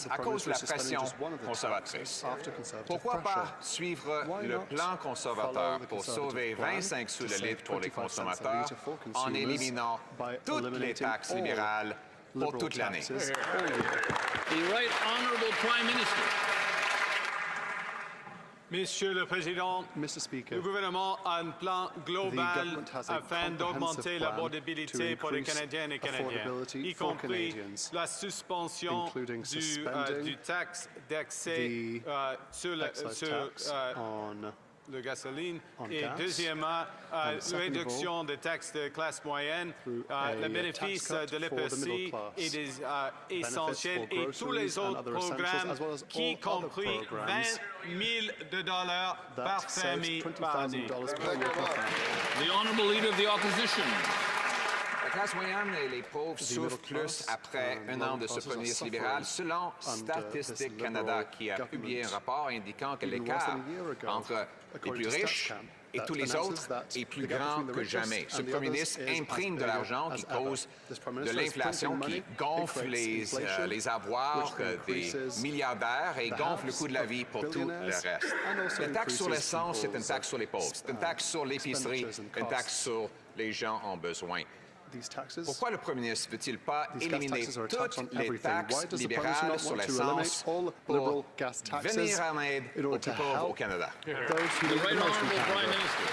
à cause de la pression conservatrice. Pourquoi pas suivre le plan conservateur pour sauver 25 sous le litre pour les consommateurs en éliminant toutes les taxes libérales pour toute l'année? The Right Honourable Prime Minister. Monsieur le Président, le gouvernement a un plan global afin d'augmenter l'abordabilité pour les Canadiennes et Canadiens, y compris la suspension du taxe d'accès sur le gasoline et deuxièmement, la réduction des taxes de classe moyenne, le bénéfice de l'EPC est essentiel et tous les autres programmes, y compris 20 000 $ par famille par année. The Honourable Leader of the Opposition. La classe moyenne et les pauvres souffrent plus après un an de ce premier ministre libéral, selon Statistique Canada, qui a publié un rapport indiquant que l'écart entre les plus riches et tous les autres est plus grand que jamais. Ce premier ministre imprime de l'argent qui cause de l'inflation, qui gonfle les avoirs des milliardaires et gonfle le coût de la vie pour tout le reste. La taxe sur l'essence, c'est une taxe sur les pauvres. C'est une taxe sur l'épicerie, une taxe sur les gens en besoin. Pourquoi le Premier ministre ne veut-il pas éliminer toutes les taxes libérales sur l'essence pour venir en aide aux plus pauvres au Canada? The Right Honourable Prime Minister.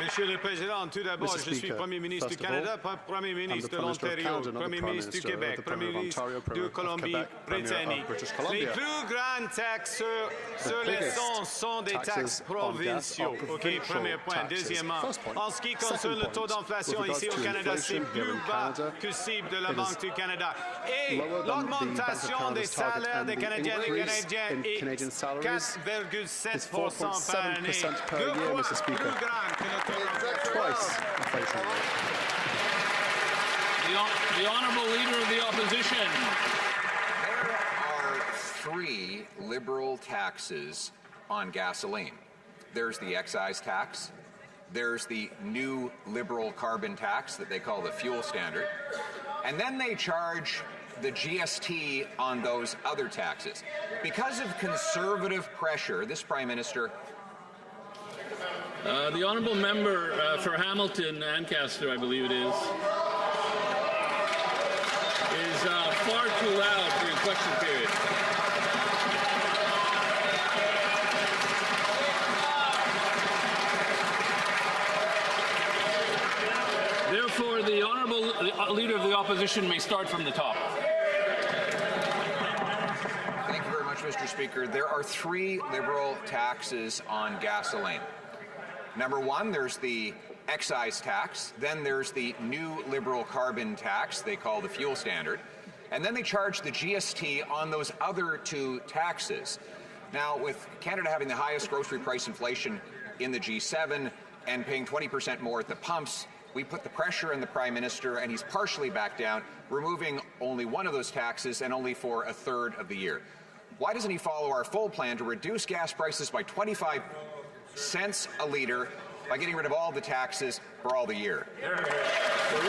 Monsieur le Président, tout d'abord, je suis Premier ministre du Canada, Premier ministre de l'Ontario, Premier ministre du Québec, Premier ministre de Colombie-Britannique. Les plus grandes taxes sur l'essence sont des taxes provinciaux. OK, premier point. Deuxièmement, en ce qui concerne le taux d'inflation ici au Canada, c'est plus bas que cible de la Banque du Canada. Et l'augmentation des salaires des Canadiennes et Canadiens est 4,7 par année. Deux fois plus grand que le Twice inflation rate. The Honourable Leader of the Opposition. There are 3 Liberal taxes on gasoline. There's the excise tax, there's the new Liberal carbon tax that they call the fuel standard, and then they charge the GST on those other taxes. Because of Conservative pressure, this Prime Minister The Honourable Member for Hamilton, Ancaster, I believe it is far too loud for your question period. Therefore, the Honourable Leader of the Opposition may start from the top. Thank you very much, Mr. Speaker. There are 3 Liberal taxes on gasoline. Number 1, there's the excise tax. Then there's the new Liberal carbon tax they call the fuel standard. And then they charge the GST on those other 2 taxes. Now, with Canada having the highest grocery price inflation in the G7 and paying 20% more at the pumps, we put the pressure on the Prime Minister, and he's partially backed down, removing only one of those taxes and only for a third of the year. Why doesn't he follow our full plan to reduce gas prices by 25 cents a litre by getting rid of all the taxes for all the year? The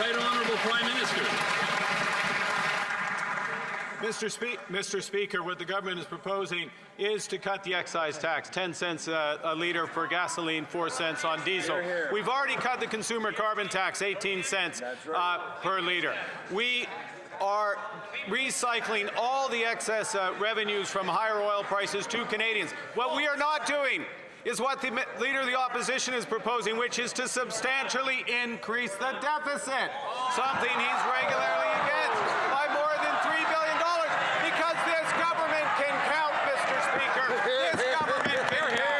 Right Honourable Prime Minister. Mr. Speaker, what the government is proposing is to cut the excise tax, 10 cents a litre for gasoline, 4 cents on diesel. We've already cut the consumer carbon tax, 18 cents per litre. We are recycling all the excess revenues from higher oil prices to Canadians. What we are not doing is what the Leader of the Opposition is proposing, which is to substantially increase the deficit, something he's regularly against, by more than $3 billion, because this government can count, Mr. Speaker. This government can count.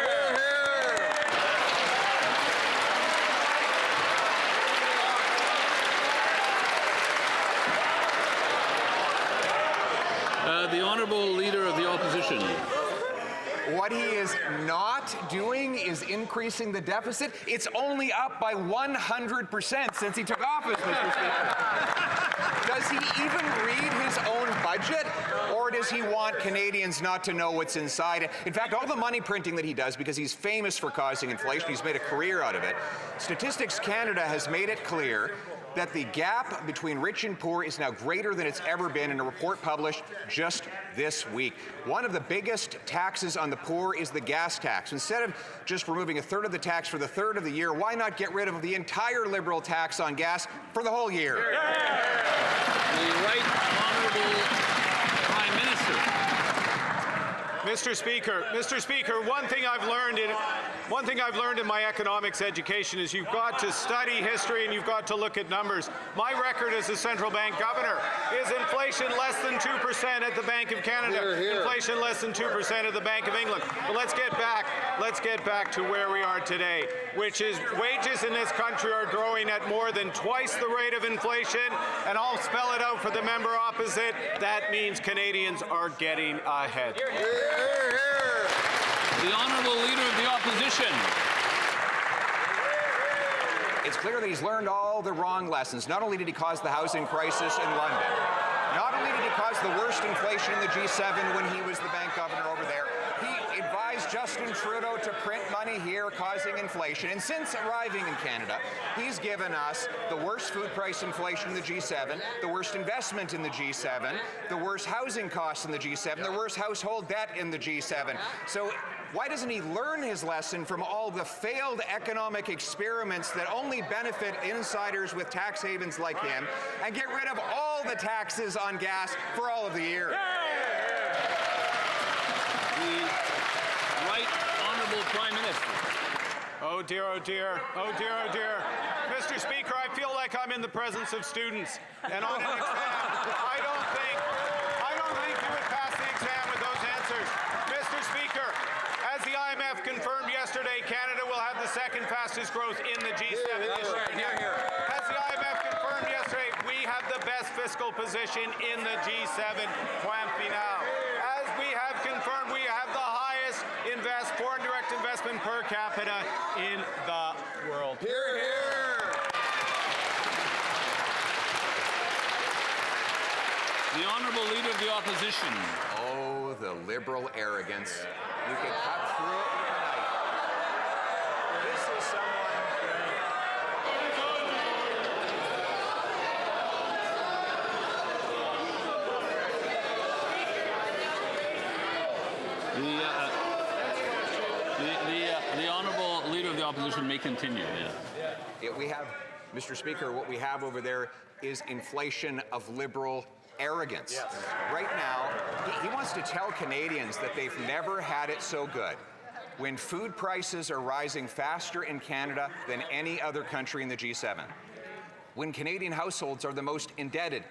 The Honourable Leader of the Opposition. What he is not doing is increasing the deficit. It's only up by 100% since he took office, Mr. Speaker. Does he even read his own budget? Or does he want Canadians not to know what's inside it? In fact, all the money printing that he does, because he's famous for causing inflation, he's made a career out of it. Statistics Canada has made it clear that the gap between rich and poor is now greater than it's ever been in a report published just this week. One of the biggest taxes on the poor is the gas tax. Instead of just removing a third of the tax for the third of the year, why not get rid of the entire Liberal tax on gas for the whole year? The Right Honourable Prime Minister. Mr. Speaker, one thing I've learned in my economics education is you've got to study history and you've got to look at numbers. My record as a central bank governor is inflation less than 2% at the Bank of Canada, inflation less than 2% at the Bank of England. But let's get back to where we are today, which is wages in this country are growing at more than twice the rate of inflation, and I'll spell it out for the member opposite. That means Canadians are getting ahead. The Honourable Leader of the Opposition. It's clear that he's learned all the wrong lessons. Not only did he cause the housing crisis in London, not only did he cause the worst inflation in the G7 when he was the bank governor over there, he advised Justin Trudeau to print money here, causing inflation. And since arriving in Canada, he's given us the worst food price inflation in the G7, the worst investment in the G7, the worst housing costs in the G7, the worst household debt in the G7. So why doesn't he learn his lesson from all the failed economic experiments that only benefit insiders with tax havens like him and get rid of all the taxes on gas for all of the year? The Right Honourable Prime Minister. Oh dear, oh dear, oh dear, oh dear. Mr. Speaker, I feel like I'm in the presence of students, and on an exam, I don't think you would pass the exam with those answers. Mr. Speaker, as the IMF confirmed yesterday, Canada will have the second fastest growth in the G7 this year. As the IMF confirmed yesterday, we have the best fiscal position in the G7. Point final. As we have confirmed, we have the highest foreign direct investment per capita in the world. Hear, hear. The Honourable Leader of the Opposition. Oh, the Liberal arrogance. You can cut through it with a knife. This is someone... The Honourable Leader of the Opposition may continue. We have, Mr. Speaker, what we have over there is inflation of Liberal arrogance. Yes. Right now, he wants to tell Canadians that they've never had it so good when food prices are rising faster in Canada than any other country in the G7, when Canadian households are the most indebted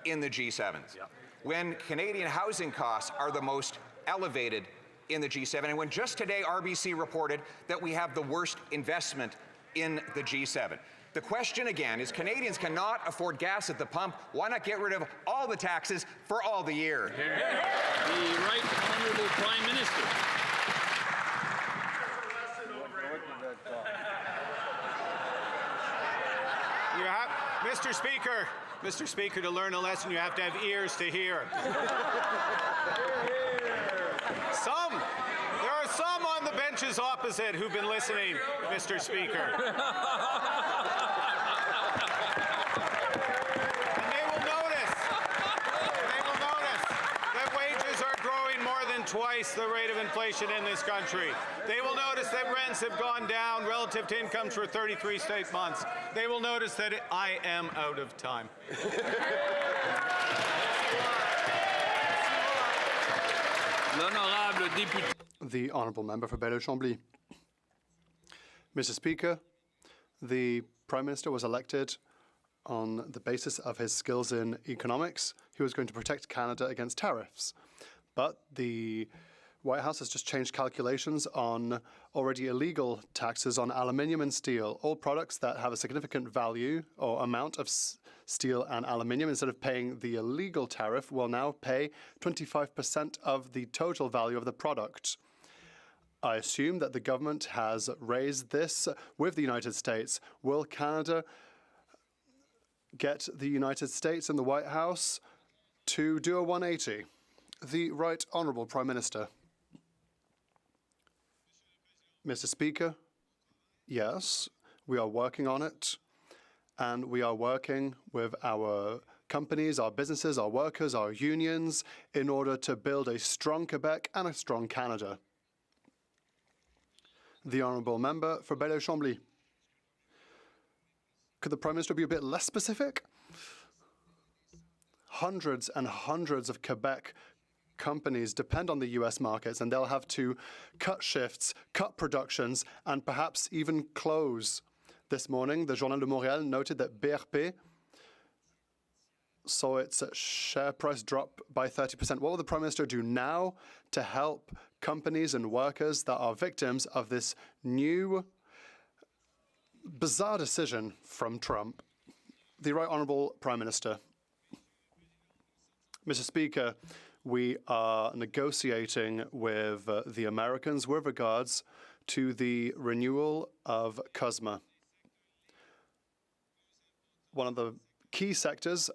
in the G7s, when Canadian housing costs are the most elevated in the G7, and when just today RBC reported that we have the worst investment in the G7. The question again is, Canadians cannot afford gas at the pump. Why not get rid of all the taxes for all the year? The Right Honourable Prime Minister. You have, Mr. Speaker, to learn a lesson, you have to have ears to hear. There are some on the benches opposite who've been listening, Mr. Speaker. And they will notice that wages are growing more than twice the rate of inflation in this country. They will notice that rents have gone down relative to incomes for 33 straight months. They will notice that I am out of time. The Honourable Member for Belleau-Chambly. Mr. Speaker, the Prime Minister was elected on the basis of his skills in economics. He was going to protect Canada against tariffs. But the White House has just changed calculations on already illegal taxes on aluminium and steel, all products that have a significant value or amount of steel and aluminium. Instead of paying the illegal tariff, will now pay 25% of the total value of the product. I assume that the government has raised this with the United States. Will Canada get the United States and the White House to do a 180? The Right Honourable Prime Minister. Mr. Speaker, yes, we are working on it. And we are working with our companies, our businesses, our workers, our unions, in order to build a strong Quebec and a strong Canada. The honourable member for Belleuil-Chambly. Could the Prime Minister be a bit less specific? Hundreds and hundreds of Quebec companies depend on the US markets, and they'll have to cut shifts, cut productions, and perhaps even close. This morning, the Journal de Montréal noted that BRP saw its share price drop by 30%. What will the Prime Minister do now to help companies and workers that are victims of this new bizarre decision from Trump? The Right Honourable Prime Minister. Mr. Speaker, we are negotiating with the Americans with regards to the renewal of CUSMA. One of the key sectors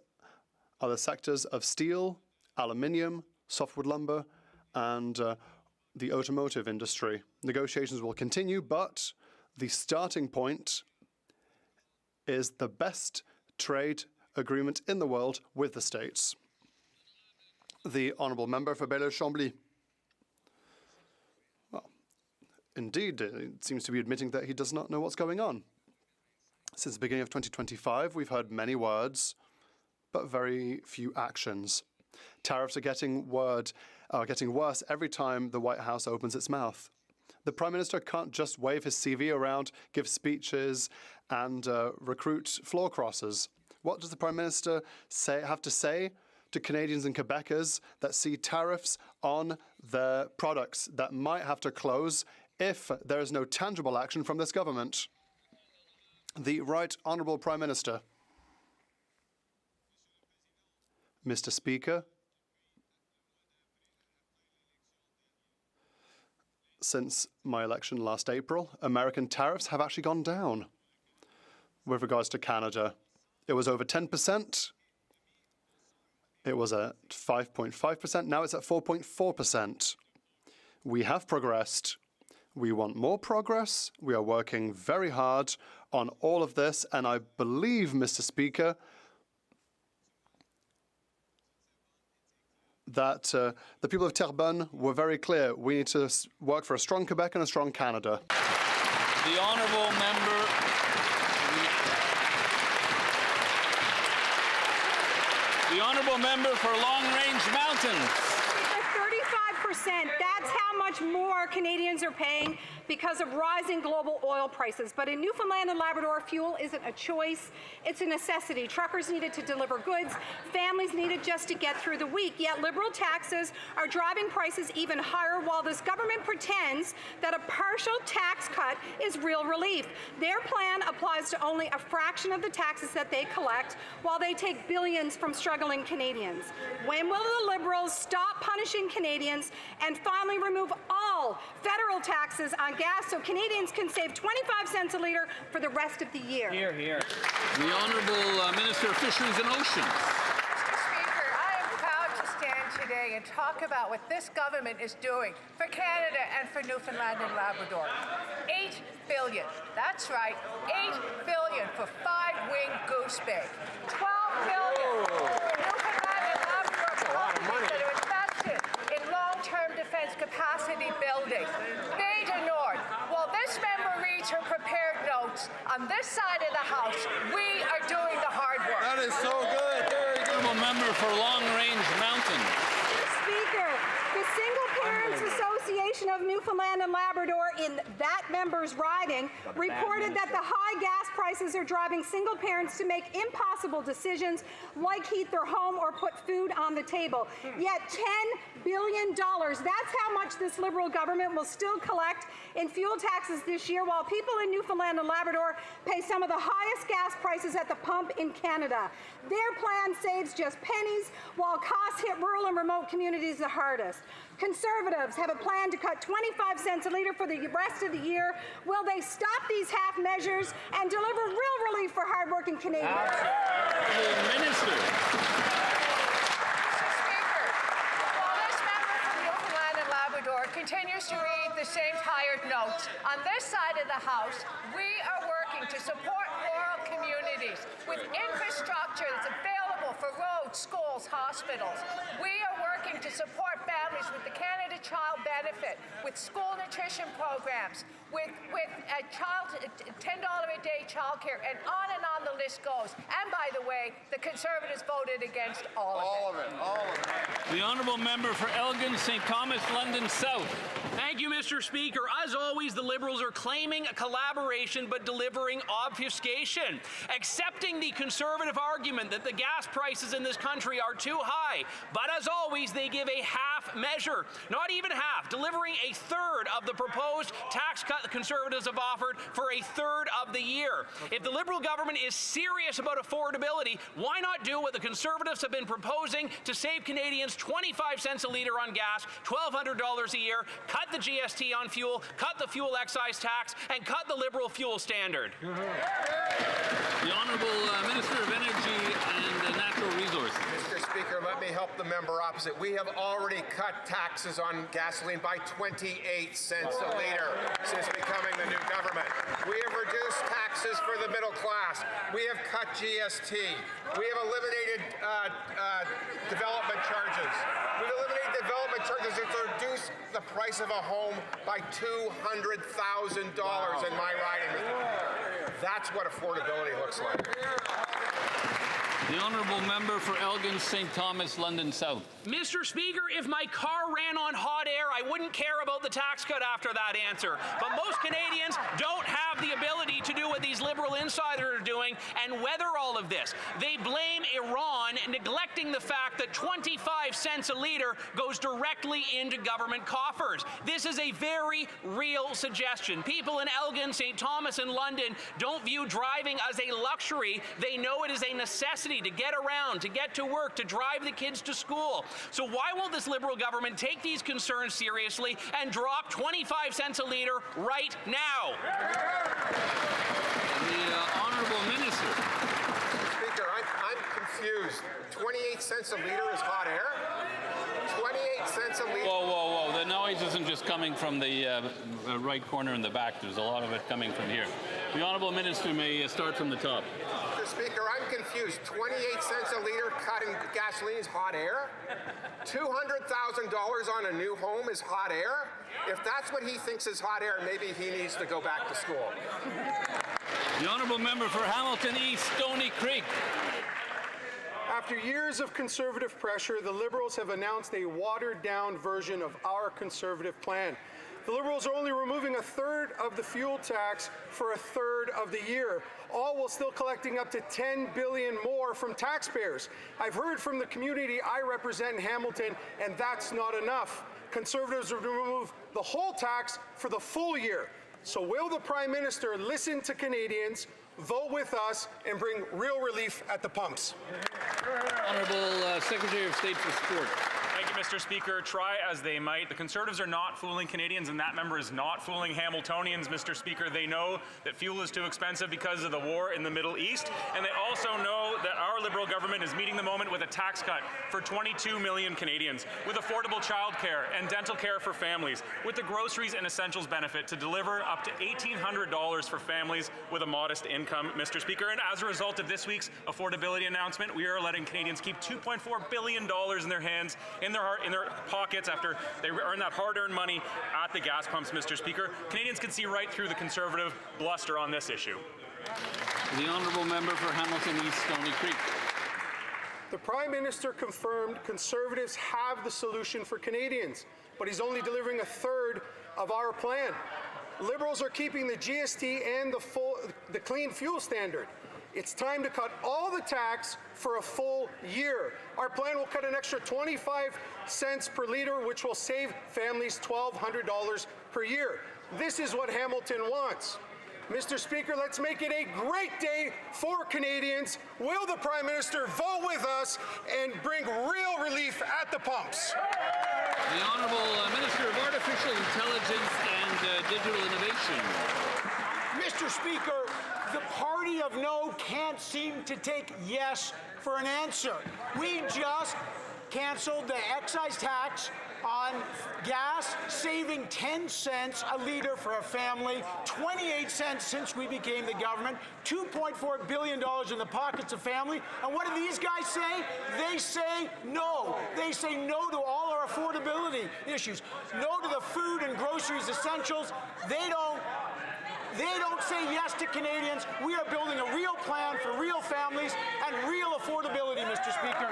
are the sectors of steel, aluminium, softwood lumber, and the automotive industry. Negotiations will continue, but the starting point is the best trade agreement in the world with the States. The honourable member for Belleuil-Chambly. Well, indeed, it seems to be admitting that he does not know what's going on. Since the beginning of 2025, we've heard many words, but very few actions. Tariffs are getting worse every time the White House opens its mouth. The Prime Minister can't just wave his CV around, give speeches, and recruit floor crossers. What does the Prime Minister have to say to Canadians and Quebecers that see tariffs on their products that might have to close if there is no tangible action from this government? The Right Honourable Prime Minister. Mr. Speaker, since my election last April, American tariffs have actually gone down. With regards to Canada, it was over 10%. It was at 5.5%. Now it's at 4.4%. We have progressed. We want more progress. We are working very hard on all of this. And I believe, Mr. Speaker, that the people of Terrebonne were very clear. We need to work for a strong Quebec and a strong Canada. The honourable member. The honourable member for Long Range Mountains. 35%, that's how much more Canadians are paying because of rising global oil prices. But in Newfoundland and Labrador, fuel isn't a choice, it's a necessity. Truckers need it to deliver goods, families need it just to get through the week. Yet Liberal taxes are driving prices even higher while this government pretends that a partial tax cut is real relief. Their plan applies to only a fraction of the taxes that they collect while they take billions from struggling Canadians. When will the Liberals stop punishing Canadians and finally remove all federal taxes on gas so Canadians can save 25 cents a litre for the rest of the year? Hear, hear. The Honourable Minister of Fisheries and Oceans. Mr. Speaker, I am proud to stand today and talk about what this government is doing for Canada and for Newfoundland and Labrador. $8 billion. That's right, $8 billion for five-winged goose bay. $12 billion for Newfoundland and Labrador companies that are invested in long-term defence capacity building. Bay du Nord. While this member reads her prepared notes, on this side of the House, we are doing the hard work. That is so good. Very good. Honourable member for Long Range Mountains. Speaker, the Single Parents Association of Newfoundland and Labrador in that member's riding reported that the high gas prices are driving single parents to make impossible decisions like heat their home or put food on the table. Yet $10 billion, that's how much this Liberal government will still collect in fuel taxes this year while people in Newfoundland and Labrador pay some of the highest gas prices at the pump in Canada. Their plan saves just pennies while costs hit rural and remote communities the hardest. Conservatives have a plan to cut 25 cents a litre for the rest of the year. Will they stop these half measures and deliver real relief for hardworking Canadians? Minister. Mr. Speaker, while this member from Newfoundland and Labrador continues to read the same tired notes, on this side of the House, we are working to support rural communities communities with infrastructure that's available for roads, schools, hospitals. We are working to support families with the Canada Child Benefit, with school nutrition programs, with a $10 a day childcare, and on the list goes. And by the way, the Conservatives voted against all of it. All of it. The honourable member for Elgin, St. Thomas, London South. Thank you, Mr. Speaker. As always, the Liberals are claiming a collaboration but delivering obfuscation, accepting the Conservative argument that the gas prices in this country are too high. But as always, they give a half measure, not even half, delivering a third of the proposed tax cut the Conservatives have offered for a third of the year. If the Liberal government is serious about affordability, why not do what the Conservatives have been proposing to save Canadians 25 cents a litre on gas, $1,200 a year, cut the GST on fuel, cut the fuel excise tax, and cut the Liberal fuel standard. The Honourable Minister of Energy and Natural Resources. Mr. Speaker, let me help the member opposite. We have already cut taxes on gasoline by 28 cents a litre since becoming the new government. We have reduced taxes for the middle class. We have cut GST. We have eliminated development charges. We've eliminated development charges to reduce the price of a home by $200,000 in my riding. That's what affordability looks like. The honourable member for Elgin, St. Thomas, London South. Mr. Speaker, if my car ran on hot air, I wouldn't care about the tax cut after that answer. But most Canadians don't have the ability to do what these Liberal insiders are doing and weather all of this. They blame Iran, neglecting the fact that 25 cents a litre goes directly into government coffers. This is a very real suggestion. People in Elgin, St. Thomas, and London don't view driving as a luxury. They know it is a necessity to get around, to get to work, to drive the kids to school. So why won't this Liberal government take these concerns seriously and drop 25 cents a litre right now? The Honourable Minister. Speaker, I'm confused. 28 cents a litre is hot air? 28 cents a litre? Whoa, whoa, whoa. The noise isn't just coming from the right corner in the back. There's a lot of it coming from here. The Honourable Minister may start from the top. Mr. Speaker, I'm confused. 28 cents a litre cutting gasoline is hot air? $200,000 on a new home is hot air? If that's what he thinks is hot air, maybe he needs to go back to school. The honourable member for Hamilton East, Stony Creek. After years of Conservative pressure, the Liberals have announced a watered-down version of our Conservative plan. The Liberals are only removing a third of the fuel tax for a third of the year, all while still collecting up to $10 billion more from taxpayers. I've heard from the community I represent in Hamilton, and that's not enough. Conservatives will remove the whole tax for the full year. So will the Prime Minister listen to Canadians, vote with us, and bring real relief at the pumps? Honourable Secretary of State for Sport. Thank you, Mr. Speaker. Try as they might, the Conservatives are not fooling Canadians, and that member is not fooling Hamiltonians, Mr. Speaker. They know that fuel is too expensive because of the war in the Middle East, and they also know that our Liberal government is meeting the moment with a tax cut for 22 million Canadians, with affordable childcare and dental care for families, with the groceries and essentials benefit to deliver up to $1,800 for families with a modest income, Mr. Speaker. And as a result of this week's affordability announcement, we are letting Canadians keep $2.4 billion in their hands, in their pockets after they earn that hard-earned money at the gas pumps, Mr. Speaker. Canadians can see right through the Conservative bluster on this issue. The honourable member for Hamilton East, Stony Creek. The Prime Minister confirmed Conservatives have the solution for Canadians, but he's only delivering a third of our plan. Liberals are keeping the GST and the clean fuel standard. It's time to cut all the tax for a full year. Our plan will cut an extra 25 cents per litre, which will save families $1,200 per year. This is what Hamilton wants. Mr. Speaker, let's make it a great day for Canadians. Will the Prime Minister vote with us and bring real relief at the pumps? The Honourable Minister of Artificial Intelligence and Digital Innovation. Mr. Speaker, the party of no can't seem to take yes for an answer. We just canceled the excise tax on gas, saving 10 cents a litre for a family, 28 cents since we became the government, $2.4 billion in the pockets of family. And what do these guys say? They say no. They say no to all our affordability issues, no to the food and groceries essentials. They don't say yes to Canadians. We are building a real plan for real families and real affordability, Mr. Speaker.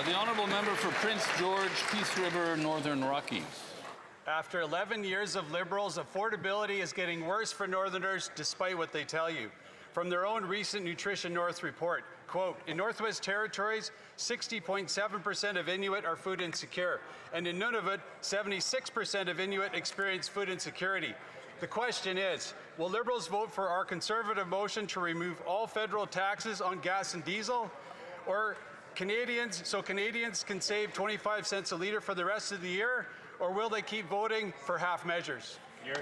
The honourable member for Prince George, Peace River, Northern Rockies. After 11 years of Liberals, affordability is getting worse for Northerners despite what they tell you. From their own recent Nutrition North report, quote, in Northwest Territories, 60.7% of Inuit are food insecure, and in Nunavut, 76% of Inuit experience food insecurity. The question is, will Liberals vote for our Conservative motion to remove all federal taxes on gas and diesel? Or Canadians can save 25 cents a litre for the rest of the year? Or will they keep voting for half measures? The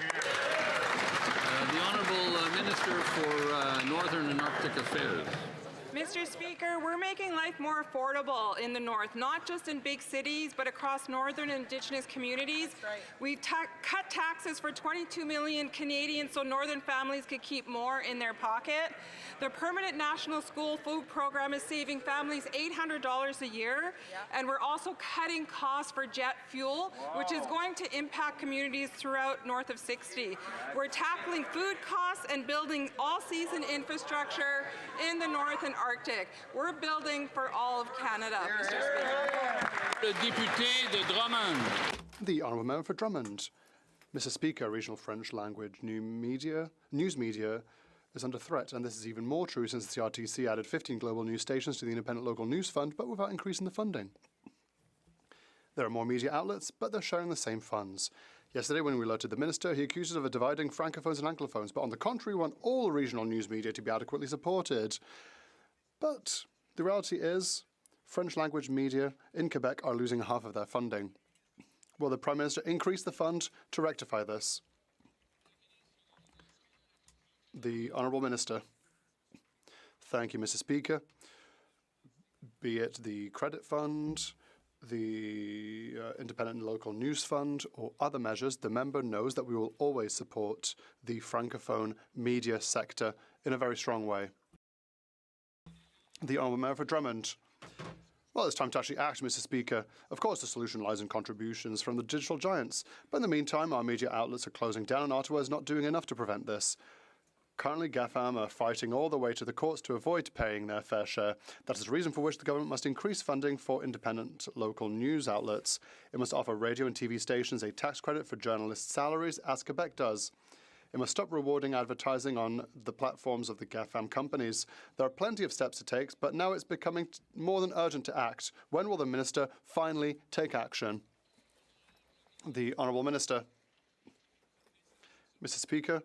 Honourable Minister for Northern and Arctic Affairs. Mr. Speaker, we're making life more affordable in the North, not just in big cities, but across Northern Indigenous communities. Right. We've cut taxes for 22 million Canadians so Northern families could keep more in their pocket. The Permanent National School Food Program is saving families $800 a year, and we're also cutting costs for jet fuel, which is going to impact communities throughout north of 60. We're tackling food costs and building all-season infrastructure in the North and Arctic. We're building for all of Canada, Mr. Speaker. Le député de Drummond. The honourable member for Drummond. Mr. Speaker, regional French language news media is under threat, and this is even more true since the RTC added 15 global news stations to the Independent Local News Fund, but without increasing the funding. There are more media outlets, but they're sharing the same funds. Yesterday, when we alerted the minister, he accused us of dividing francophones and anglophones, but on the contrary, we want all regional news media to be adequately supported. But the reality is, French language media in Quebec are losing half of their funding. Will the Prime Minister increase the fund to rectify this? The Honourable Minister. Thank you, Mr. Speaker. Be it the Credit Fund, the Independent and Local News Fund, or other measures, the member knows that we will always support the Francophone media sector in a very strong way. The Honourable Member for Drummond. Well, it's time to actually act, Mr. Speaker. Of course, the solution lies in contributions from the digital giants. But in the meantime, our media outlets are closing down, and Ottawa is not doing enough to prevent this. Currently, GAFAM are fighting all the way to the courts to avoid paying their fair share. That is the reason for which the government must increase funding for independent local news outlets. It must offer radio and TV stations a tax credit for journalists' salaries, as Quebec does. It must stop rewarding advertising on the platforms of the GAFAM companies. There are plenty of steps to take, but now it's becoming more than urgent to act. When will the minister finally take action? The Honourable Minister. Mr. Speaker,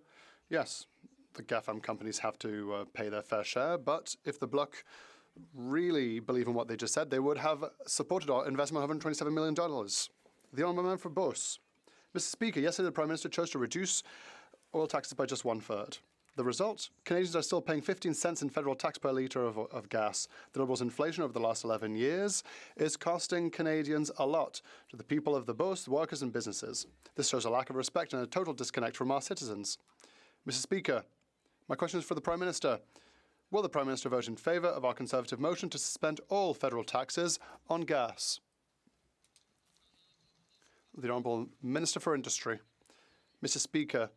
yes, the GAFAM companies have to pay their fair share, but if the Bloc really believe in what they just said, they would have supported our investment of $127 million. The Honourable Member for Beauce. Mr. Speaker, yesterday the Prime Minister chose to reduce oil taxes by just 1/3. The result? Canadians are still paying 15 cents in federal tax per litre of gas. The Liberals' inflation over the last 11 years is costing Canadians a lot, to the people of the Beauce, workers and businesses. This shows a lack of respect and a total disconnect from our citizens. Mr. Speaker, my question is for the Prime Minister. Will the Prime Minister vote in favour of our Conservative motion to suspend all federal taxes on gas? The Honourable Minister for Industry. Mr. Speaker,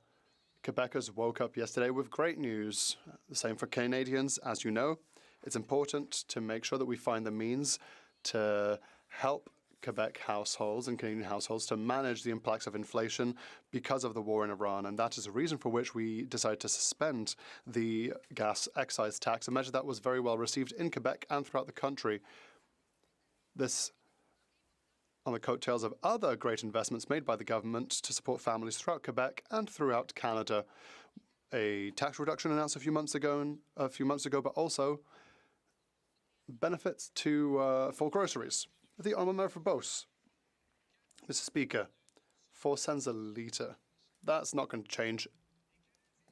Quebecers woke up yesterday with great news. The same for Canadians, as you know. It's important to make sure that we find the means to help Quebec households and Canadian households to manage the impacts of inflation because of the war in Iran. And that is a reason for which we decided to suspend the gas excise tax, a measure that was very well received in Quebec and throughout the country. This on the coattails of other great investments made by the government to support families throughout Quebec and throughout Canada. A tax reduction announced a few months ago, but also benefits for groceries. The Honourable Member for Beauce. Mr. Speaker, 4 cents a litre. That's not going to change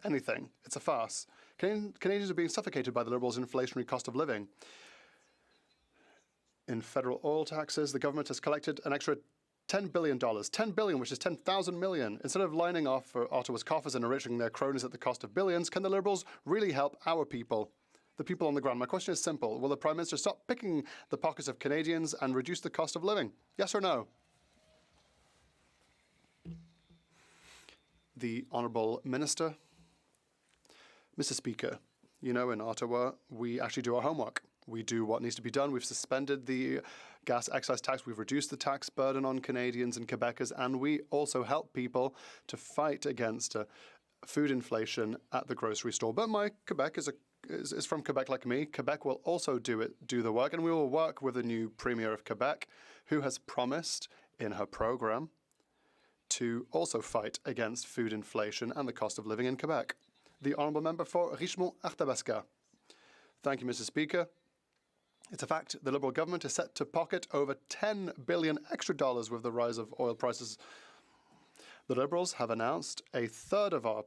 anything. It's a farce. Canadians are being suffocated by the Liberals' inflationary cost of living. In federal oil taxes, the government has collected an extra $10 billion. $10 billion, which is 10,000 million. Instead of lining off for Ottawa's coffers and enriching their cronies at the cost of billions, can the Liberals really help our people, the people on the ground? My question is simple. Will the Prime Minister stop picking the pockets of Canadians and reduce the cost of living? Yes or no? The Honourable Minister. Mr. Speaker, you know, in Ottawa, we actually do our homework. We do what needs to be done. We've suspended the gas excise tax. We've reduced the tax burden on Canadians and Quebecers, and we also help people to fight against food inflation at the grocery store. But my Quebec is from Quebec like me. Quebec will also do the work, and we will work with the new Premier of Quebec, who has promised in her program to also fight against food inflation and the cost of living in Quebec. The Honourable Member for Richmond-Arthabasca. Thank you, Mr. Speaker. It's a fact the Liberal government is set to pocket over $10 billion extra with the rise of oil prices. The Liberals have announced a third of our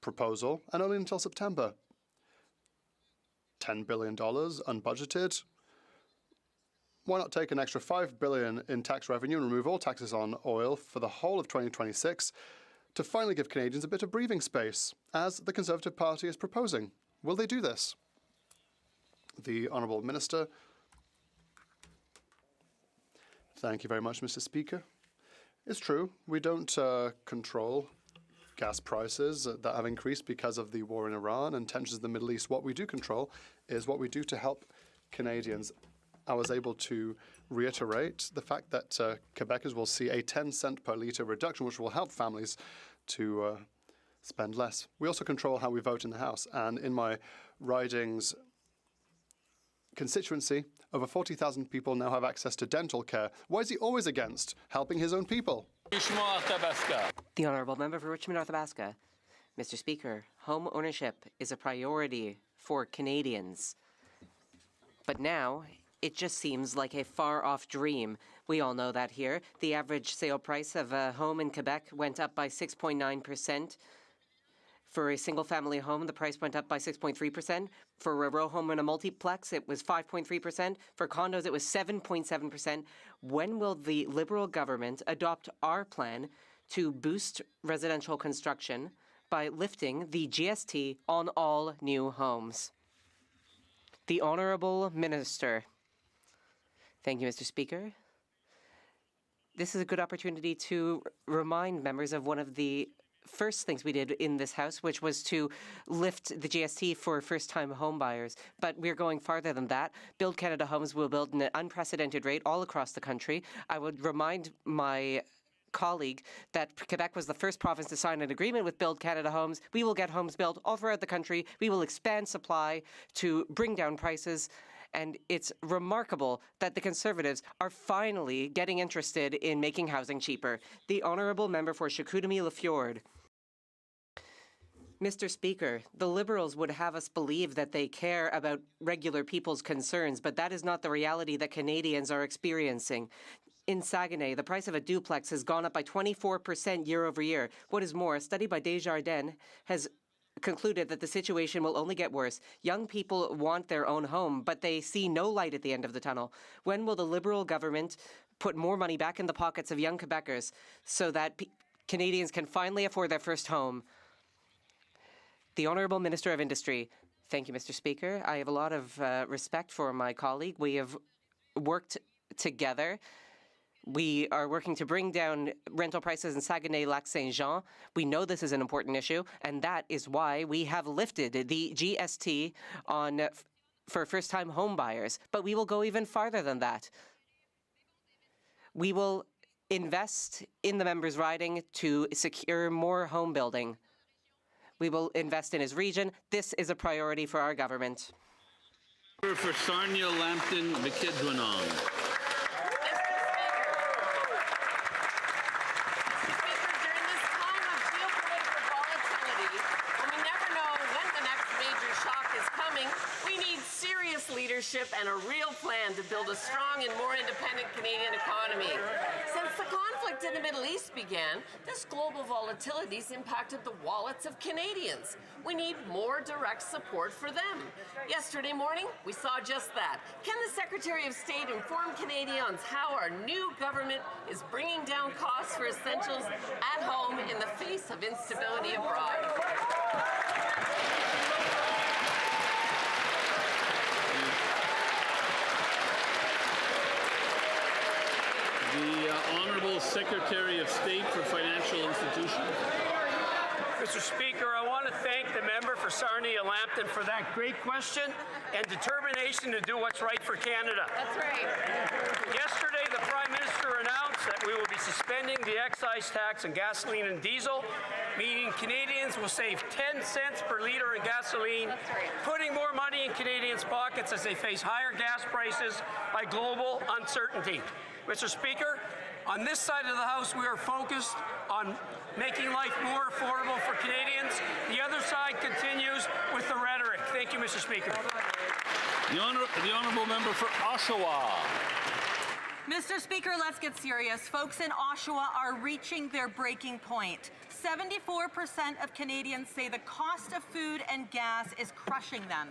proposal, and only until September. $10 billion unbudgeted. Why not take an extra $5 billion in tax revenue and remove all taxes on oil for the whole of 2026 to finally give Canadians a bit of breathing space, as the Conservative Party is proposing? Will they do this? The Honourable Minister. Thank you very much, Mr. Speaker. It's true, we don't control gas prices that have increased because of the war in Iran and tensions in the Middle East. What we do control is what we do to help Canadians. I was able to reiterate the fact that Quebecers will see a 10-cent per litre reduction, which will help families to spend less. We also control how we vote in the House, and in my riding's constituency, over 40,000 people now have access to dental care. Why is he always against helping his own people? The Honourable Member for Richmond-Arthabasca. Mr. Speaker, home ownership is a priority for Canadians. But now, it just seems like a far-off dream. We all know that here. The average sale price of a home in Quebec went up by 6.9%. For a single-family home, the price went up by 6.3%. For a row home and a multiplex, it was 5.3%. For condos, it was 7.7%. When will the Liberal government adopt our plan to boost residential construction by lifting the GST on all new homes? The Honourable Minister. Thank you, Mr. Speaker. This is a good opportunity to remind members of one of the first things we did in this House, which was to lift the GST for first-time home buyers. But we're going farther than that. Build Canada Homes will build at an unprecedented rate all across the country. I would remind my colleague that Quebec was the first province to sign an agreement with Build Canada Homes. We will get homes built all throughout the country. We will expand supply to bring down prices. And it's remarkable that the Conservatives are finally getting interested in making housing cheaper. The Honourable Member for Chicoutimi-Lafjord. Mr. Speaker, the Liberals would have us believe that they care about regular people's concerns, but that is not the reality that Canadians are experiencing. In Saguenay, the price of a duplex has gone up by 24% year over year. What is more, a study by Desjardins has concluded that the situation will only get worse. Young people want their own home, but they see no light at the end of the tunnel. When will the Liberal government put more money back in the pockets of young Quebecers so that Canadians can finally afford their first home? The Honourable Minister of Industry. Thank you, Mr. Speaker. I have a lot of respect for my colleague. We have worked together. We are working to bring down rental prices in Saguenay-Lac-Saint-Jean. We know this is an important issue, and that is why we have lifted the GST for first-time home buyers. But we will go even farther than that. We will invest in the members' riding to secure more home building. We will invest in his region. This is a priority for our government. For Sarnia, Lambton, Bukidnon. And a real plan plan to build a strong and more independent Canadian economy. Since the conflict in the Middle East began, this global volatility's impacted the wallets of Canadians. We need more direct support for them. Yesterday morning, we saw just that. Can the Secretary of State inform Canadians how our new government is bringing down costs for essentials at home in the face of instability abroad? The Honourable Secretary of State for Financial Institutions. Mr. Speaker, I want to thank the member for Sarnia-Lambton for that great question and determination to do what's right for Canada. That's right. Yesterday, the Prime Minister announced that we will be suspending the excise tax on gasoline and diesel, meaning Canadians will save 10 cents per litre in gasoline, putting more money in Canadians' pockets as they face higher gas prices by global uncertainty. Mr. Speaker, on this side of the House, we are focused on making life more affordable for Canadians. The other side continues with the rhetoric. Thank you, Mr. Speaker. The Honourable Member for Oshawa. Mr. Speaker, let's get serious. Folks in Oshawa are reaching their breaking point. 74% of Canadians say the cost of food and gas is crushing them.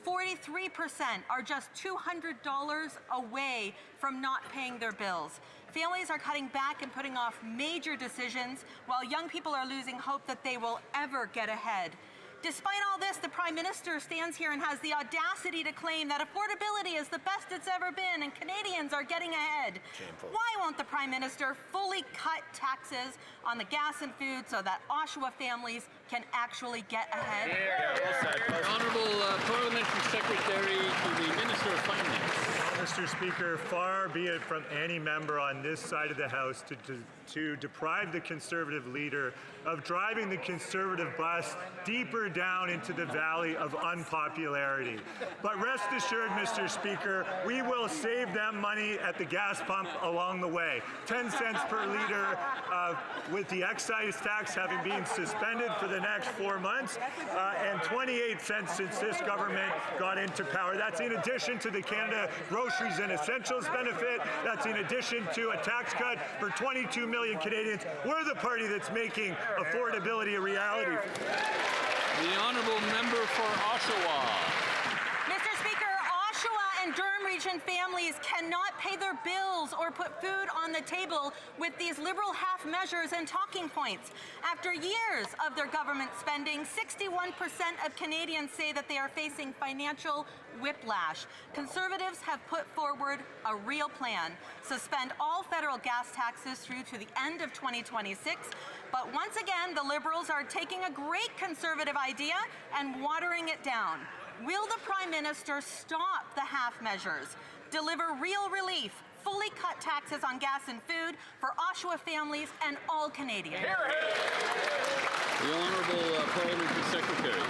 43% are just $200 away from not paying their bills. Families are cutting back and putting off major decisions, while young people are losing hope that they will ever get ahead. Despite all this, the Prime Minister stands here and has the audacity to claim that affordability is the best it's ever been and Canadians are getting ahead. Shameful. Why won't the Prime Minister fully cut taxes on the gas and food so that Oshawa families can actually get ahead? Honourable Parliamentary Secretary to the Minister of Finance. Mr. Speaker, far be it from any member on this side of the House to deprive the Conservative leader of driving the Conservative bus deeper down into the valley of unpopularity. But rest assured, Mr. Speaker, we will save them money at the gas pump along the way. 10 cents per litre with the excise tax having been suspended for the next 4 months, and 28 cents since this government got into power. That's in addition to the Canada Groceries and Essentials benefit. That's in addition to a tax cut for 22 million Canadians. We're the party that's making affordability a reality. The Honourable Member for Oshawa. Mr. Speaker, Oshawa and Durham Region families cannot pay their bills or put food on the table with these Liberal half measures and talking points. After years of their government spending, 61% of Canadians say that they are facing financial whiplash. Conservatives have put forward a real plan. Suspend all federal gas taxes through to the end of 2026. But once again, the Liberals are taking a great Conservative idea and watering it down. Will the Prime Minister stop the half measures, deliver real relief, fully cut taxes on gas and food for Oshawa families and all Canadians? The Honourable Parliamentary Secretary.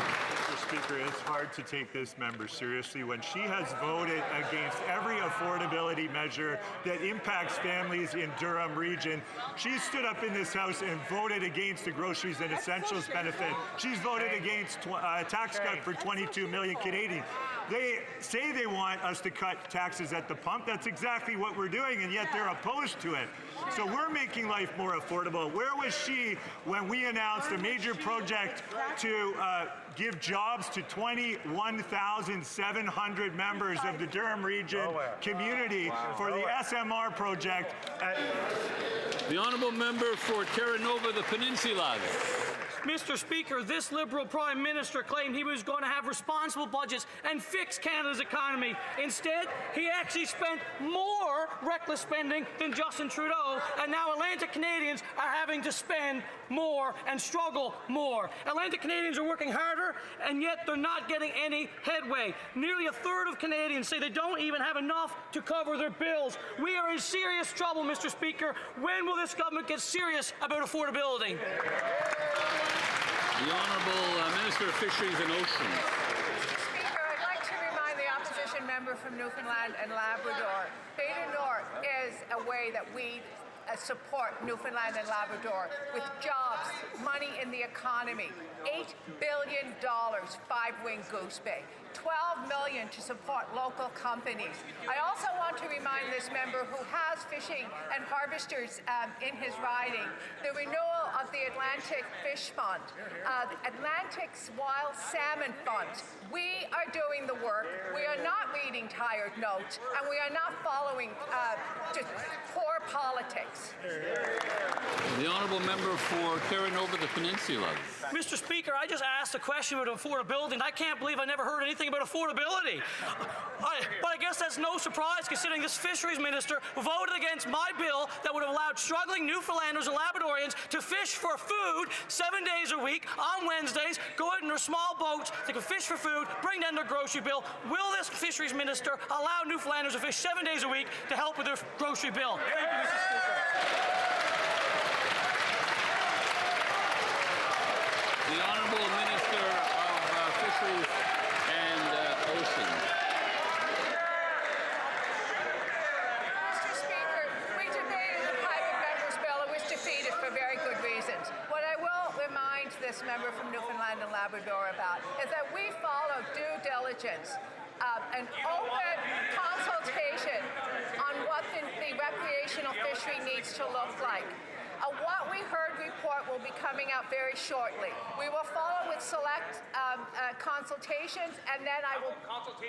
Mr. Speaker, it's hard to take this member seriously when she has voted against every affordability measure that impacts families in Durham Region. She stood up in this House and voted against the Groceries and Essentials benefit. She's voted against a tax cut for 22 million Canadians. They say they want us to cut taxes at the pump. That's exactly what we're doing, and yet they're opposed to it. So we're making life more affordable. Where was she when we announced a major project to give jobs to 21,700 members of the Durham Region community for the SMR project? The Honourable Member for Terranova, the Peninsula. Mr. Speaker, this Liberal Prime Minister claimed he was going to have responsible budgets and fix Canada's economy. Instead, he actually spent more reckless spending than Justin Trudeau, and now Atlantic Canadians are having to spend more and struggle more. Atlantic Canadians are working harder, and yet they're not getting any headway. Nearly a third of Canadians say they don't even have enough to cover their bills. We are in serious trouble, Mr. Speaker. When will this government get serious about affordability? The Honourable Minister of Fisheries and Oceans. Speaker, I'd like to remind the opposition member from Newfoundland and Labrador, Beta North is a way that we support Newfoundland and Labrador with jobs, money in the economy, $8 billion, 5-wing Goose Bay, $12 million to support local companies. I also want to remind this member who has fishing and harvesters in his riding, the renewal of the Atlantic Fish Fund, Atlantic's Wild Salmon Fund. We are doing the work. We are not reading tired notes, and we are not following just poor politics. The honourable member for Carron over the Peninsula. Mr. Speaker, I just asked a question about affordability, and I can't believe I never heard anything about affordability. But I guess that's no surprise, considering this fisheries minister voted against my bill that would have allowed struggling Newfoundlanders and Labradorians to fish for food 7 days a week on Wednesdays, go out in their small boats, they can fish for food, bring down their grocery bill. Will this fisheries minister allow Newfoundlanders to fish 7 days a week to help with their grocery bill? Thank you, Mr. Speaker. The Honourable Minister of Fisheries and Oceans. Mr. Speaker, we debated the private member's bill. It was defeated for very good reasons. What I will remind this member from Newfoundland and Labrador about is that we follow due diligence, an open consultation on what the recreational fishery needs to look like. What we heard report will be coming out very shortly. We will follow with select consultations, and then I will,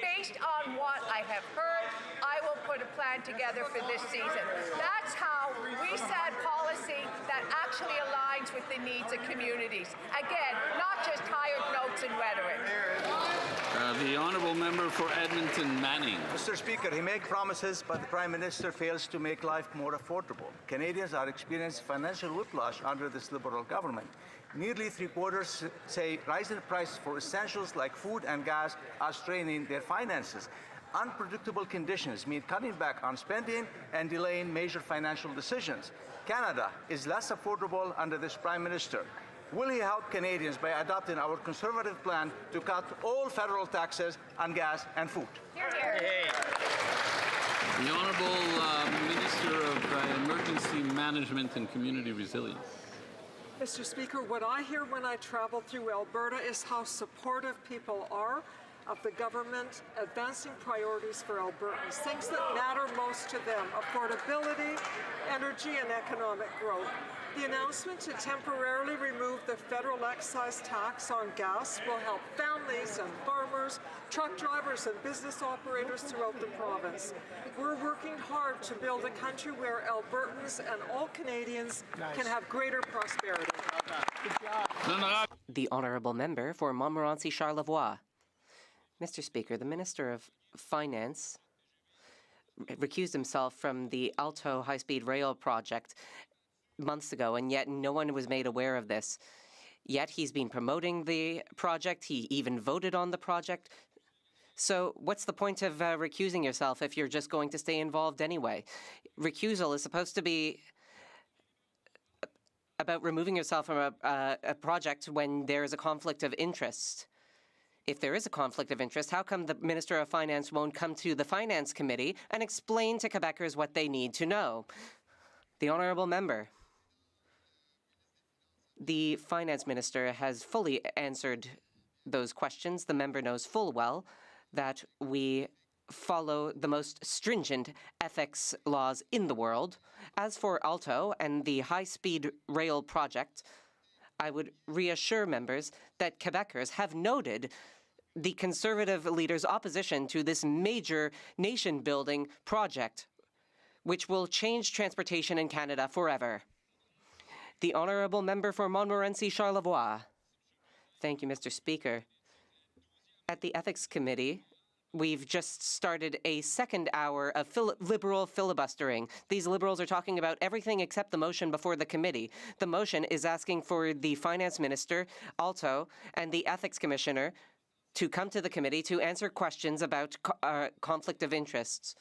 based on what I have heard, I will put a plan together for this season. That's how we set policy that actually aligns with the needs of communities. Again, not just tired notes and rhetoric. The honourable member for Edmonton Manning. Mr. Speaker, he makes promises, but the Prime Minister fails to make life more affordable. Canadians are experiencing financial whiplash under this Liberal government. Nearly three-quarters say rising prices for essentials like food and gas are straining their finances. Unpredictable conditions mean cutting back on spending and delaying major financial decisions. Canada is less affordable under this Prime Minister. Will he help Canadians by adopting our Conservative plan to cut all federal taxes on gas and food? Hear, hear. The Honourable Minister of Emergency Management and Community Resilience. Mr. Speaker, what I hear when I travel through Alberta is how supportive people are of the government advancing priorities for Albertans, things that matter most to them: affordability, energy, and economic growth. The announcement to temporarily remove the federal excise tax on gas will help families and farmers, truck drivers and business operators throughout the province. We're working hard to build a country where Albertans and all Canadians can have greater prosperity. The Honourable Member for Montmorency-Charlevoix. Mr. Speaker, the Minister of Finance recused himself from the Alto high-speed rail project months ago, and yet no one was made aware of this. Yet he's been promoting the project. He even voted on the project. So what's the point of recusing yourself if you're just going to stay involved anyway? Recusal is supposed to be about removing yourself from a project when there is a conflict of interest. If there is a conflict of interest, how come the Minister of Finance won't come to the Finance Committee and explain to Quebecers what they need to know? The Honourable Member. The Finance Minister has fully answered those questions. The member knows full well that we follow the most stringent ethics laws in the world. As for Alto and the high-speed rail project, I would reassure members that Quebecers have noted the Conservative leader's opposition to this major nation-building project, which will change transportation in Canada forever. The Honourable Member for Montmorency-Charlevoix. Thank you, Mr. Speaker. At the Ethics Committee, we've just started a second hour of Liberal filibustering. These Liberals are talking about everything except the motion before the committee. The motion is asking for the Finance Minister, Alto, and the Ethics Commissioner to come to the committee to answer questions about conflict of interests.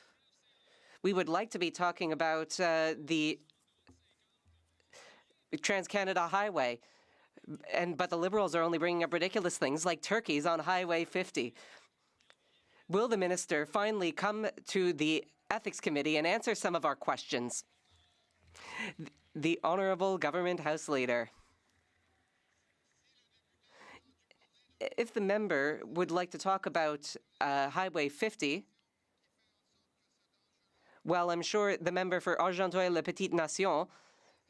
We would like to be talking about the Trans-Canada Highway, but the Liberals are only bringing up ridiculous things like turkeys on Highway 50. Will the minister finally come to the Ethics Committee and answer some of our questions? The Honourable Government House Leader. if the member would like to talk about Highway 50, well, I'm sure the member for Argenteuil-La-Petite-Nation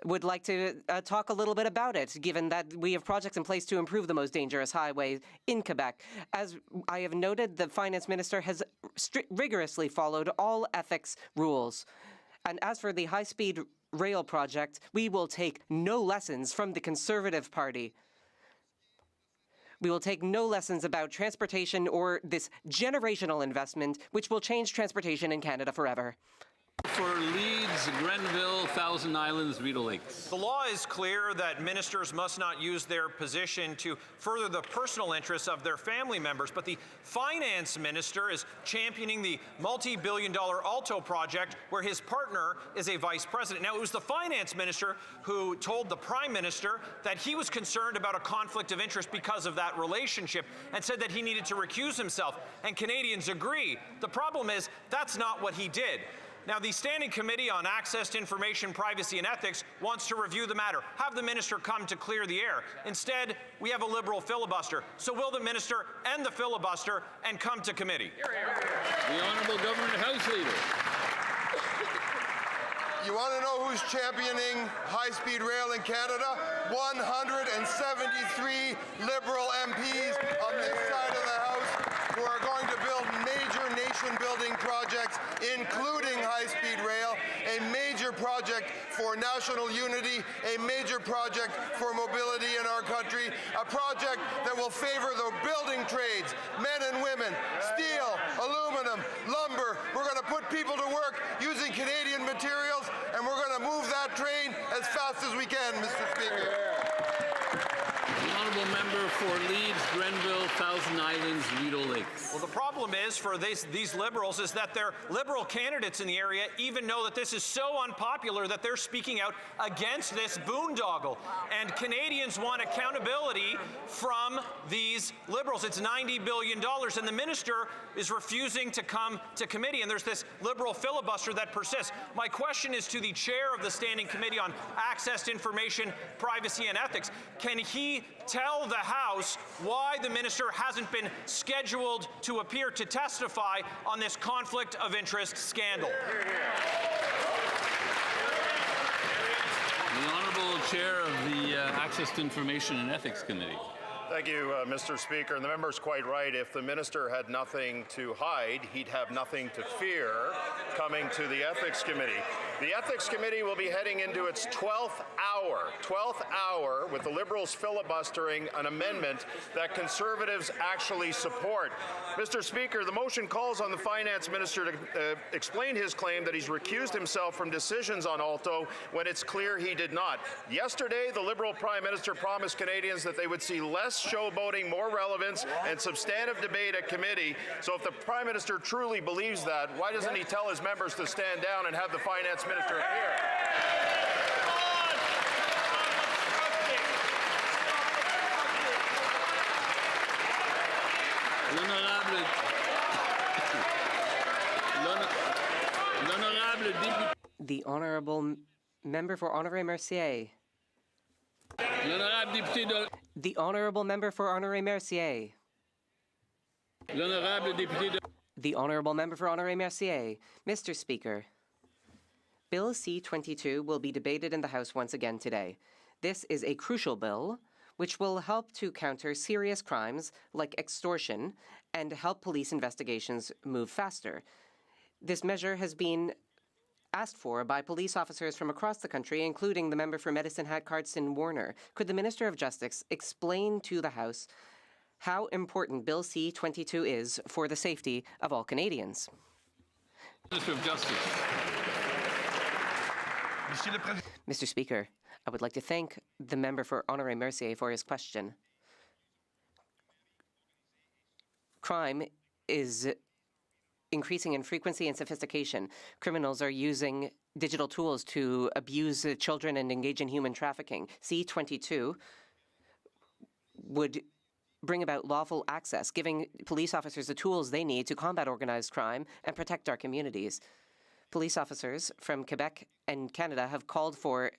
would like to talk a little bit about it, given that we have projects in place to improve the most dangerous highway in Quebec. As I have noted, the finance minister has rigorously followed all ethics rules. And as for the high-speed rail project, we will take no lessons from the Conservative Party. We will take no lessons about transportation or this generational investment, which will change transportation in Canada forever. For Leeds, Grenville, Thousand Islands, Rideau Lakes. The law is clear that ministers must not use their position to further the personal interests of their family members, but the finance minister is championing the multi-billion-dollar Alto project where his partner is a vice president. Now, it was the finance minister who told the prime minister that he was concerned about a conflict of interest because of that relationship and said that he needed to recuse himself, and Canadians agree. The problem is that's not what he did. Now, the Standing Committee on Access to Information, Privacy and Ethics wants to review the matter, have the minister come to clear the air. Instead, we have a Liberal filibuster. So will the minister end the filibuster and come to committee? The Honourable Government House Leader. You want to know who's championing high-speed rail in Canada? 173 Liberal MPs on this side of the House who are going to build major nation-building projects, including high-speed rail, a major project for national unity, a major project for mobility in our country, a project that will favor the building trades, men and women, steel, aluminum, lumber. We're going to put people to work using Canadian materials, and we're going to move that train as fast as we can, Mr. Speaker. The Honourable Member for Leeds, Grenville, Thousand Islands, Rideau Lakes. Well, the problem is for these Liberals is that their Liberal candidates in the area even know that this is so unpopular that they're speaking out against this boondoggle. And Canadians want accountability from these Liberals. It's $90 billion, and the minister is refusing to come to committee, and there's this Liberal filibuster that persists. My question is to the chair of the Standing Committee on Access to Information, Privacy and Ethics. Can he tell the House why the minister hasn't been scheduled to appear to testify on this conflict of interest scandal? The Honourable Chair of the Access to Information and Ethics Committee. Thank you, Mr. Speaker. And the member's quite right. If the minister had nothing to hide, he'd have nothing to fear coming to the Ethics Committee. The Ethics Committee will be heading into its 12th hour with the Liberals filibustering an amendment that Conservatives actually support. Mr. Speaker, the motion calls on the Finance Minister to explain his claim that he's recused himself from decisions on Alto when it's clear he did not. Yesterday, the Liberal Prime Minister promised Canadians that they would see less showboating, more relevance, and substantive debate at committee. So if the Prime Minister truly believes that, why doesn't he tell his members to stand down and have the Finance Minister appear? The Honourable Member for Honoré-Mercier. The Honourable Member for Honoré-Mercier. The Honourable Member for Honoré-Mercier. Mr. Speaker, Bill C-22 will be debated in the House once again today. This is a crucial bill which will help to counter serious crimes like extortion and help police investigations move faster. This measure has been asked for by police officers from across the country, including the member for Medicine Hat Cardston Warner. Could the Minister of Justice explain to the House how important Bill C-22 is for the safety of all Canadians? Minister of Justice. Mr. Speaker, I would like to thank the member for Honoré-Mercier for his question. Crime is increasing in frequency and sophistication. Criminals are using digital tools to abuse children and engage in human trafficking. C-22 would bring about lawful access, giving police officers the tools they need to combat organized crime and protect our communities. Police officers from Quebec and Canada have called for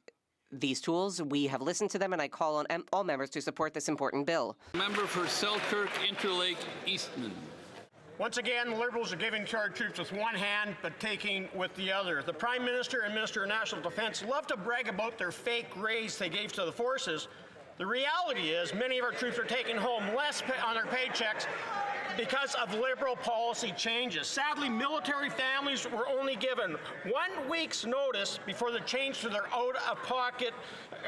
these tools. We have listened to them, and I call on all members to support this important bill. Member for Selkirk, Interlake, Eastman. Once again, the Liberals are giving to our troops with one hand, but taking with the other. The Prime Minister and Minister of National Defence love to brag about their fake raise they gave to the forces. The reality is many of our troops are taking home less on their paychecks because of Liberal policy changes. Sadly, military families were only given 1 week's notice before the change to their out-of-pocket,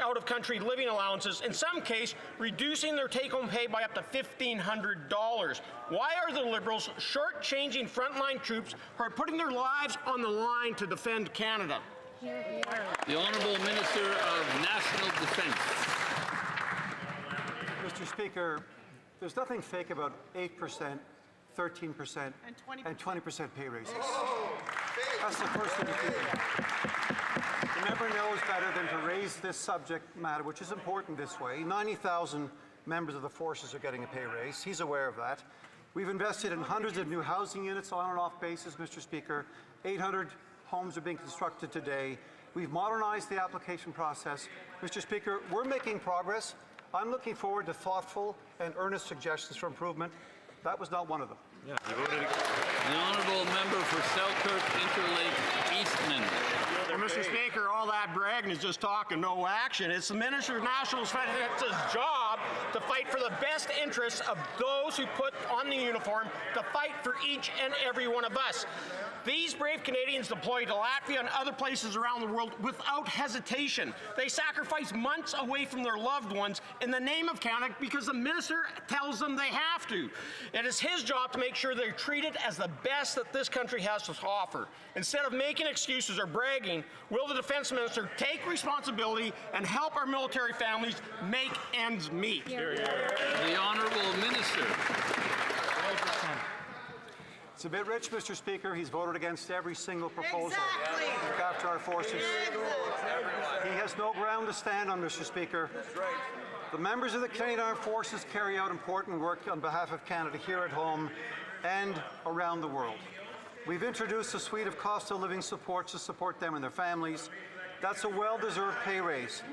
out-of-country living allowances, in some case reducing their take-home pay by up to $1,500. Why are the Liberals shortchanging frontline troops who are putting their lives on the line to defend Canada? The Honourable Minister of National Defence. Mr. Speaker, there's nothing fake about 8%, 13%, and 20% pay raises. That's the first thing to do. The member knows better than to raise this subject matter, which is important this way. 90,000 members of the forces are getting a pay raise. He's aware of that. We've invested in hundreds of new housing units on and off basis, Mr. Speaker. 800 homes are being constructed today. We've modernized the application process. Mr. Speaker, we're making progress. I'm looking forward to thoughtful and earnest suggestions for improvement. That was not one of them. Yeah, you voted against. The Honourable Member for Selkirk, Interlake, Eastman. Well, Mr. Speaker, all that bragging is just talk and no action. It's the Minister of National Defence's job to fight for the best interests of those who put on the uniform to fight for each and every one of us. These brave Canadians deploy to Latvia and other places around the world without hesitation. They sacrifice months away from their loved ones in the name of Canada because the minister tells them they have to. It is his job to make sure they're treated as the best that this country has to offer. Instead of making excuses or bragging, will the Defence Minister take responsibility and help our military families make ends meet? The Honourable Minister. It's a bit rich, Mr. Speaker. He's voted against every single proposal to look after our forces. He has no ground to stand on, Mr. Speaker. The members of the Canadian Armed Forces carry out important work on behalf of Canada here at home and around the world. We've introduced a suite of cost of living supports to support them and their families. That's a well-deserved pay raise.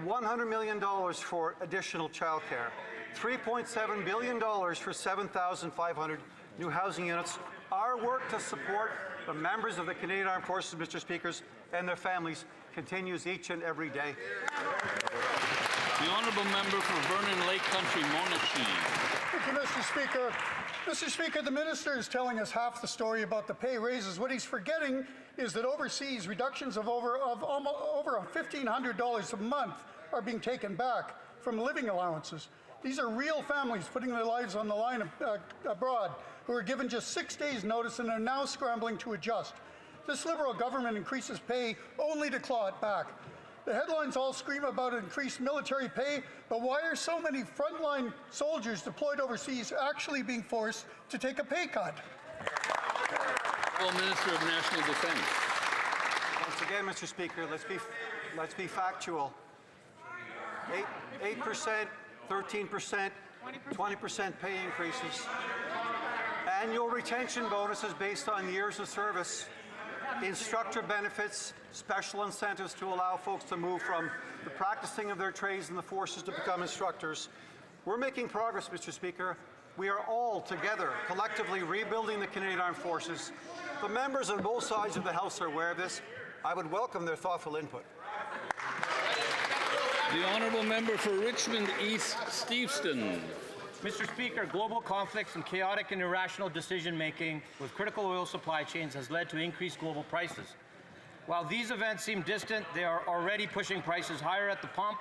$100 million for additional childcare. $3.7 billion for 7,500 new housing units. Our work to support the members of the Canadian Armed Forces, Mr. Speakers, and their families continues each and every day. The Honourable Member for Vernon Lake Country, Monashi. Thank you, Mr. Speaker. Mr. Speaker, the Minister is telling us half the story about the pay raises. What he's forgetting is that overseas reductions of over $1,500 a month are being taken back from living allowances. These are real families putting their lives on the line abroad who are given just 6 days' notice and are now scrambling to adjust. This Liberal government increases pay only to claw it back. The headlines all scream about increased military pay, but why are so many frontline soldiers deployed overseas actually being forced to take a pay cut? Minister of National Defence. Once again, Mr. Speaker, let's be factual. 8%, 13%, 20% pay increases. Annual retention bonuses based on years of service. Instructor benefits, special incentives to allow folks to move from the practicing of their trades in the forces to become instructors. We're making progress, Mr. Speaker. We are all together, collectively rebuilding the Canadian Armed Forces. The members on both sides of the House are aware of this. I would welcome their thoughtful input. The Honourable Member for Richmond East, Steveston. Mr. Speaker, global conflicts and chaotic and irrational decision-making with critical oil supply chains has led to increased global prices. While these events seem distant, they are already pushing prices higher at the pump,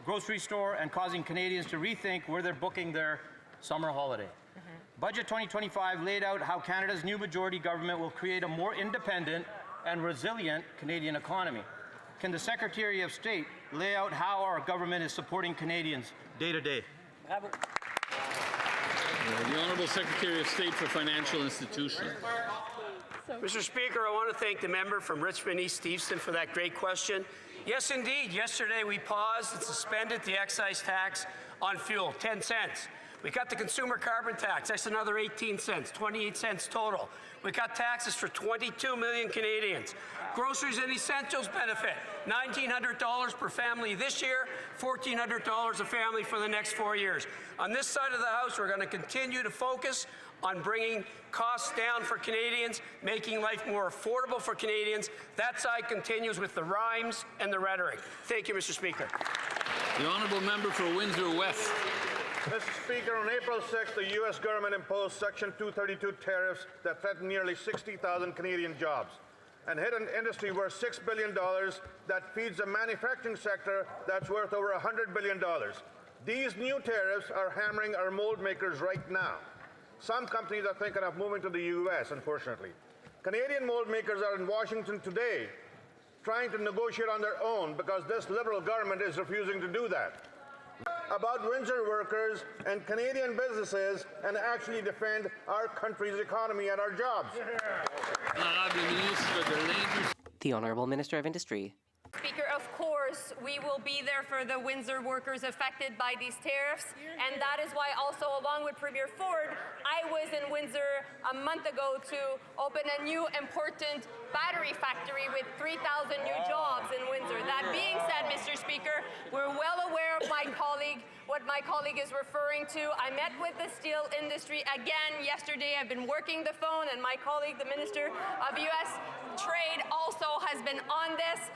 grocery store, and causing Canadians to rethink where they're booking their summer holiday. Budget 2025 laid out how Canada's new majority government will create a more independent and resilient Canadian economy. Can the Secretary of State lay out how our government is supporting Canadians day to day? The Honourable Secretary of State for Financial Institutions. Mr. Speaker, I want to thank the member from Richmond East Steveston for that great question. Yes, indeed. Yesterday we paused and suspended the excise tax on fuel, 10 cents. We cut the consumer carbon tax. That's another 18 cents, 28 cents total. We cut taxes for 22 million Canadians. Groceries and essentials benefit, $1,900 per family this year, $1,400 a family for the next 4 years. On this side of the House, we're going to continue to focus on bringing costs down for Canadians, making life more affordable for Canadians. That side continues with the rhymes and the rhetoric. Thank you, Mr. Speaker. The honourable member for Windsor West. Mr. Speaker, on April 6th, the U.S. government imposed Section 232 tariffs that threatened nearly 60,000 Canadian jobs and hit an industry worth $6 billion that feeds a manufacturing sector that's worth over $100 billion. These new tariffs are hammering our mold makers right now. Some companies are thinking of moving to the U.S., unfortunately. Canadian mold makers are in Washington today trying to negotiate on their own because this Liberal government is refusing to do that. About Windsor workers and Canadian businesses and actually defend our country's economy and our jobs. The Honourable Minister of Industry. Speaker, of course, we will be there for the Windsor workers affected by these tariffs, and that is why also, along with Premier Ford, I was in Windsor a month ago to open a new important battery factory with 3,000 new jobs in Windsor. That being said, Mr. Speaker, we're well aware of what my colleague is referring to. I met with the steel industry again yesterday. I've been working the phone, and my colleague, the Minister of U.S. Trade, also has been on this.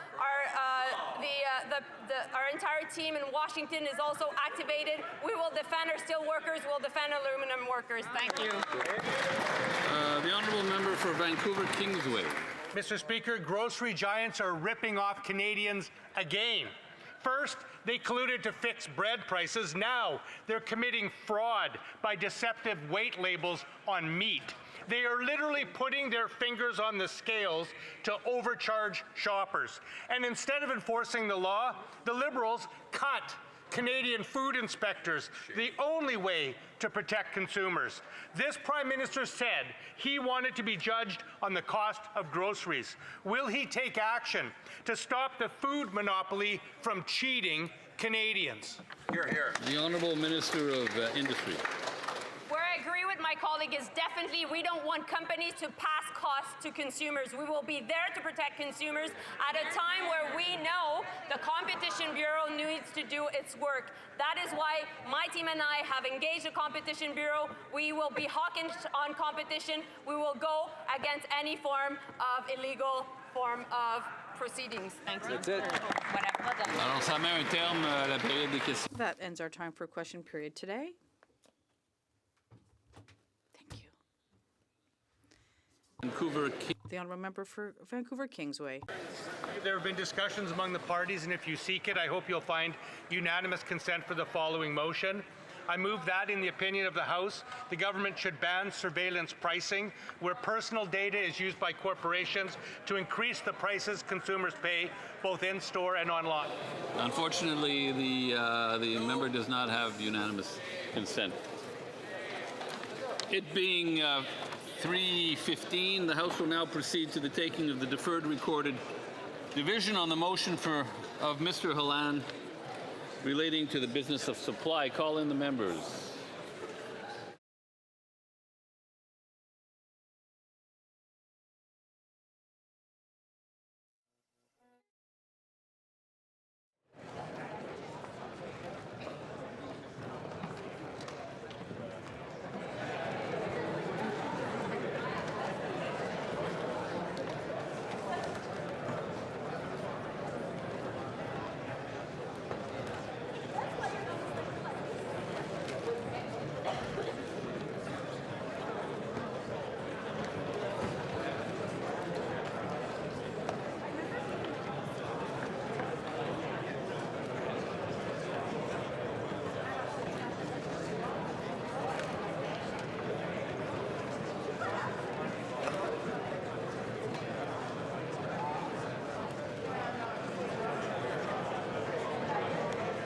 Our entire team in Washington is also activated. We will defend our steel workers. We'll defend aluminum workers. Thank you. The honourable member for Vancouver Kingsway. Mr. Speaker, grocery giants are ripping off Canadians again. First, they colluded to fix bread prices. Now, they're committing fraud by deceptive weight labels on meat. They are literally putting their fingers on the scales to overcharge shoppers. And instead of enforcing the law, the Liberals cut Canadian food inspectors, the only way to protect consumers. This Prime Minister said he wanted to be judged on the cost of groceries. Will he take action to stop the food monopoly from cheating Canadians? Hear, hear. The Honourable Minister of Industry. Where I agree with my colleague is definitely we don't want companies to pass costs to consumers. We will be there to protect consumers at a time where we know the Competition Bureau needs to do its work. That is why my team and I have engaged the Competition Bureau. We will be hawkish on competition. We will go against any form of illegal form of proceedings. Thank you. That's it. Alors, ça met un terme à la période des questions. That ends our time for question period today. The honourable member for Vancouver Kingsway. There have been discussions among the parties, and if you seek it, I hope you'll find unanimous consent for the following motion. I move that, in the opinion of the House, the government should ban surveillance pricing, where personal data is used by corporations to increase the prices consumers pay, both in-store and online. Unfortunately, the member does not have unanimous consent. It being 3:15, the House will now proceed to the taking of the deferred recorded division on the motion of Mr. Halland relating to the business of supply. Call in the members.